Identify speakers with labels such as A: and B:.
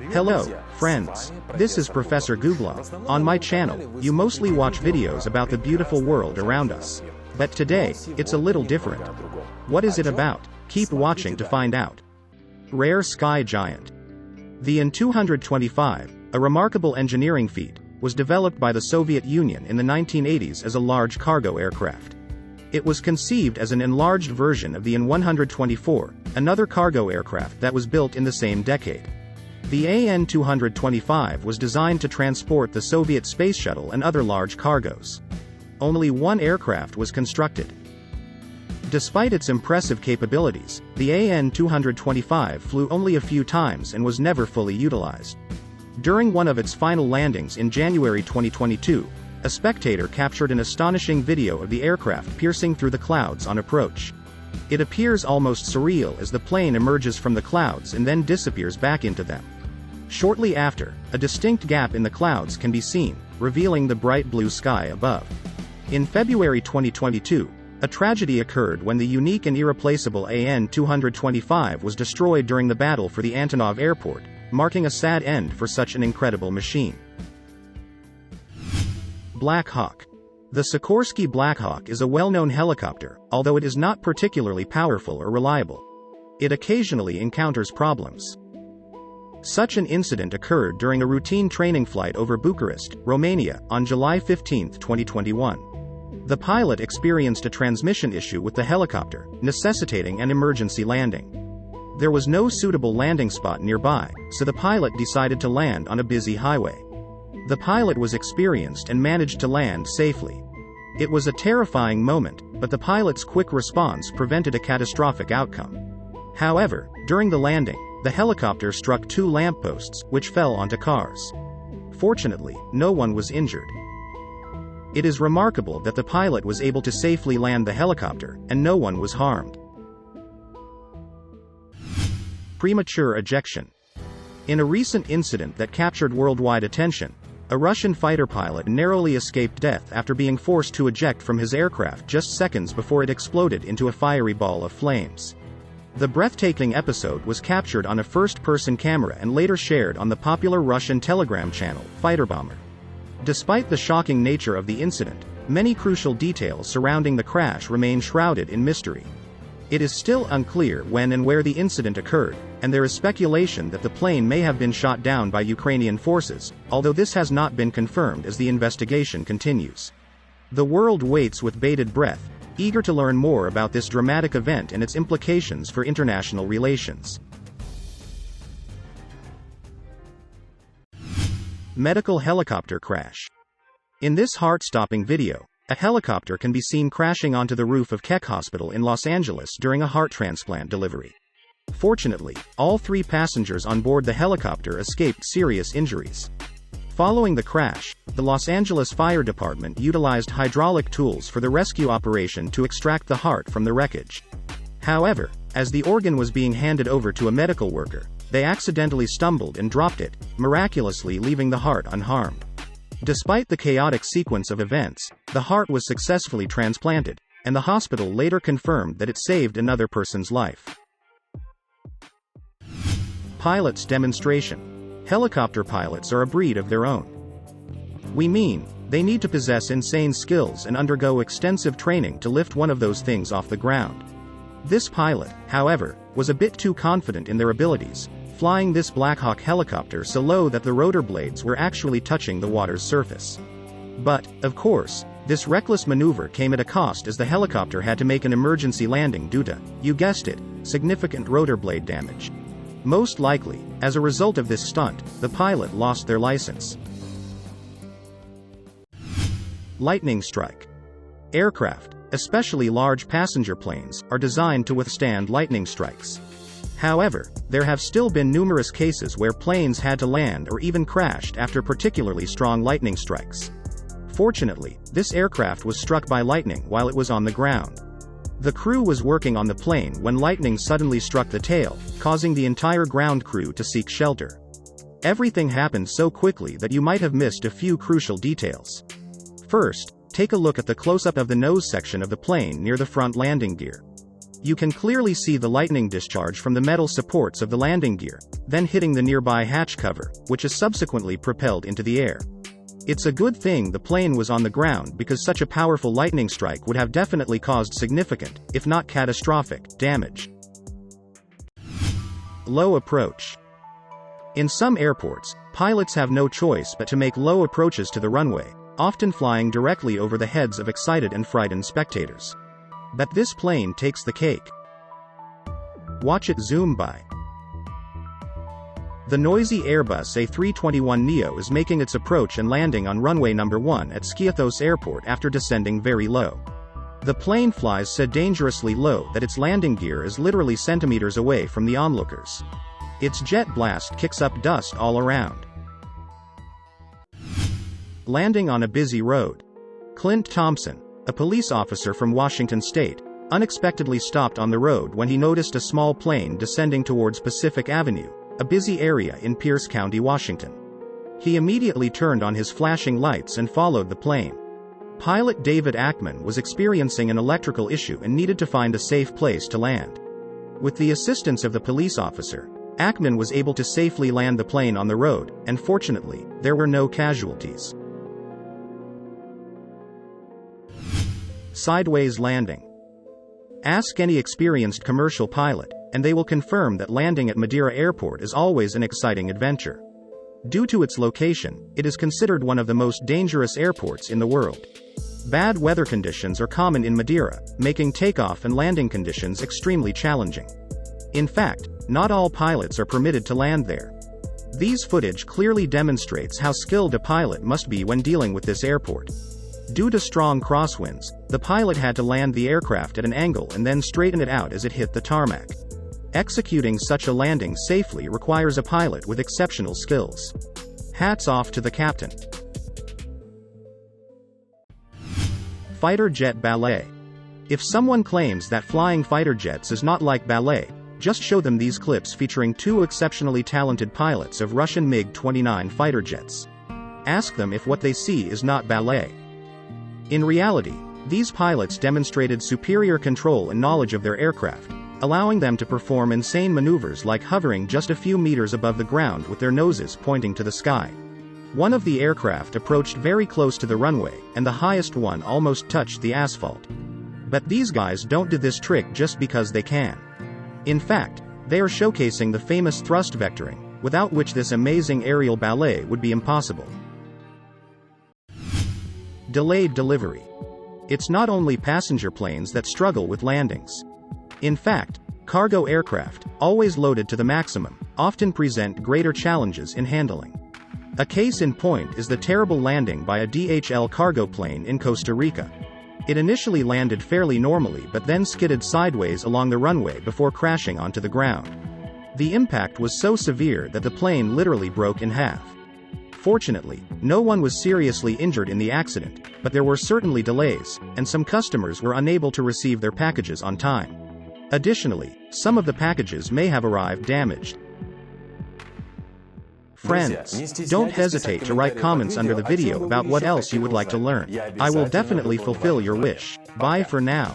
A: Hello, friends. This is Professor Googla. On my channel, you mostly watch videos about the beautiful world around us. But today, it's a little different. What is it about? Keep watching to find out. Rare Sky Giant. The An-225, a remarkable engineering feat, was developed by the Soviet Union in the 1980s as a large cargo aircraft. It was conceived as an enlarged version of the An-124, another cargo aircraft that was built in the same decade. The An-225 was designed to transport the Soviet space shuttle and other large cargoes. Only one aircraft was constructed. Despite its impressive capabilities, the An-225 flew only a few times and was never fully utilized. During one of its final landings in January 2022, a spectator captured an astonishing video of the aircraft piercing through the clouds on approach. It appears almost surreal as the plane emerges from the clouds and then disappears back into them. Shortly after, a distinct gap in the clouds can be seen, revealing the bright blue sky above. In February 2022, a tragedy occurred when the unique and irreplaceable An-225 was destroyed during the battle for the Antonov Airport, marking a sad end for such an incredible machine. Black Hawk. The Sikorsky Black Hawk is a well-known helicopter, although it is not particularly powerful or reliable. It occasionally encounters problems. Such an incident occurred during a routine training flight over Bucharest, Romania, on July 15, 2021. The pilot experienced a transmission issue with the helicopter, necessitating an emergency landing. There was no suitable landing spot nearby, so the pilot decided to land on a busy highway. The pilot was experienced and managed to land safely. It was a terrifying moment, but the pilot's quick response prevented a catastrophic outcome. However, during the landing, the helicopter struck two lampposts, which fell onto cars. Fortunately, no one was injured. It is remarkable that the pilot was able to safely land the helicopter, and no one was harmed. Premature ejection. In a recent incident that captured worldwide attention, a Russian fighter pilot narrowly escaped death after being forced to eject from his aircraft just seconds before it exploded into a fiery ball of flames. The breathtaking episode was captured on a first-person camera and later shared on the popular Russian Telegram channel, Fighter Bomber. Despite the shocking nature of the incident, many crucial details surrounding the crash remain shrouded in mystery. It is still unclear when and where the incident occurred, and there is speculation that the plane may have been shot down by Ukrainian forces, although this has not been confirmed as the investigation continues. The world waits with bated breath, eager to learn more about this dramatic event and its implications for international relations. Medical helicopter crash. In this heart-stopping video, a helicopter can be seen crashing onto the roof of Keck Hospital in Los Angeles during a heart transplant delivery. Fortunately, all three passengers on board the helicopter escaped serious injuries. Following the crash, the Los Angeles Fire Department utilized hydraulic tools for the rescue operation to extract the heart from the wreckage. However, as the organ was being handed over to a medical worker, they accidentally stumbled and dropped it, miraculously leaving the heart unharmed. Despite the chaotic sequence of events, the heart was successfully transplanted, and the hospital later confirmed that it saved another person's life. Pilot's demonstration. Helicopter pilots are a breed of their own. We mean, they need to possess insane skills and undergo extensive training to lift one of those things off the ground. This pilot, however, was a bit too confident in their abilities, flying this Black Hawk helicopter so low that the rotor blades were actually touching the water's surface. But, of course, this reckless maneuver came at a cost as the helicopter had to make an emergency landing due to, you guessed it, significant rotor blade damage. Most likely, as a result of this stunt, the pilot lost their license. Lightning strike. Aircraft, especially large passenger planes, are designed to withstand lightning strikes. However, there have still been numerous cases where planes had to land or even crashed after particularly strong lightning strikes. Fortunately, this aircraft was struck by lightning while it was on the ground. The crew was working on the plane when lightning suddenly struck the tail, causing the entire ground crew to seek shelter. Everything happened so quickly that you might have missed a few crucial details. First, take a look at the close-up of the nose section of the plane near the front landing gear. You can clearly see the lightning discharge from the metal supports of the landing gear, then hitting the nearby hatch cover, which is subsequently propelled into the air. It's a good thing the plane was on the ground because such a powerful lightning strike would have definitely caused significant, if not catastrophic, damage. Low approach. In some airports, pilots have no choice but to make low approaches to the runway, often flying directly over the heads of excited and frightened spectators. But this plane takes the cake. Watch it zoom by. The noisy Airbus A321neo is making its approach and landing on runway number 1 at Skiathos Airport after descending very low. The plane flies so dangerously low that its landing gear is literally centimeters away from the onlookers. Its jet blast kicks up dust all around. Landing on a busy road. Clint Thompson, a police officer from Washington State, unexpectedly stopped on the road when he noticed a small plane descending towards Pacific Avenue, a busy area in Pierce County, Washington. He immediately turned on his flashing lights and followed the plane. Pilot David Ackman was experiencing an electrical issue and needed to find a safe place to land. With the assistance of the police officer, Ackman was able to safely land the plane on the road, and fortunately, there were no casualties. Sideways landing. Ask any experienced commercial pilot, and they will confirm that landing at Madeira Airport is always an exciting adventure. Due to its location, it is considered one of the most dangerous airports in the world. Bad weather conditions are common in Madeira, making takeoff and landing conditions extremely challenging. In fact, not all pilots are permitted to land there. These footage clearly demonstrates how skilled a pilot must be when dealing with this airport. Due to strong crosswinds, the pilot had to land the aircraft at an angle and then straighten it out as it hit the tarmac. Executing such a landing safely requires a pilot with exceptional skills. Hats off to the captain. Fighter jet ballet. If someone claims that flying fighter jets is not like ballet, just show them these clips featuring two exceptionally talented pilots of Russian MiG-29 fighter jets. Ask them if what they see is not ballet. In reality, these pilots demonstrated superior control and knowledge of their aircraft, allowing them to perform insane maneuvers like hovering just a few meters above the ground with their noses pointing to the sky. One of the aircraft approached very close to the runway, and the highest one almost touched the asphalt. But these guys don't do this trick just because they can. In fact, they are showcasing the famous thrust vectoring, without which this amazing aerial ballet would be impossible. Delayed delivery. It's not only passenger planes that struggle with landings. In fact, cargo aircraft, always loaded to the maximum, often present greater challenges in handling. A case in point is the terrible landing by a DHL cargo plane in Costa Rica. It initially landed fairly normally but then skidded sideways along the runway before crashing onto the ground. The impact was so severe that the plane literally broke in half. Fortunately, no one was seriously injured in the accident, but there were certainly delays, and some customers were unable to receive their packages on time. Additionally, some of the packages may have arrived damaged. Friends, don't hesitate to write comments under the video about what else you would like to learn. I will definitely fulfill your wish. Bye for now.